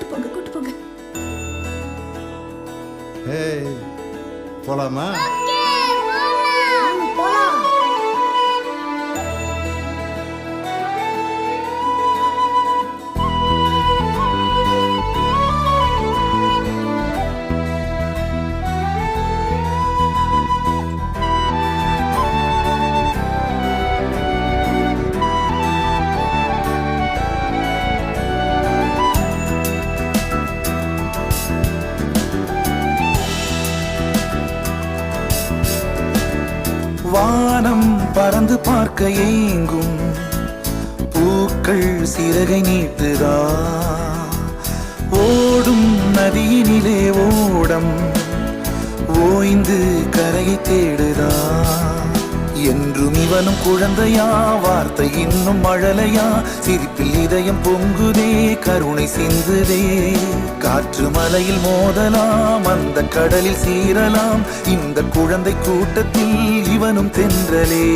கூட்டு போங்க. ஏய், போலாமா? வானம் பறந்து பார்க்க ஏங்கும் பூக்கள் சிறகை நீட்டுதா, ஓடும் நதியினிலே ஓடம் ஓய்ந்து கரையை தேடுதா. என்றும் இவனும் குழந்தையா, வார்த்தை இன்னும் மழலையா, சிரிப்பில் இதயம் பொங்குதே, கருணை சிந்துதே. காற்று மலையில் மோதலாம், அந்த கடலில் சீரலாம், இந்த குழந்தை கூட்டத்தில் இவனும் தென்றலே.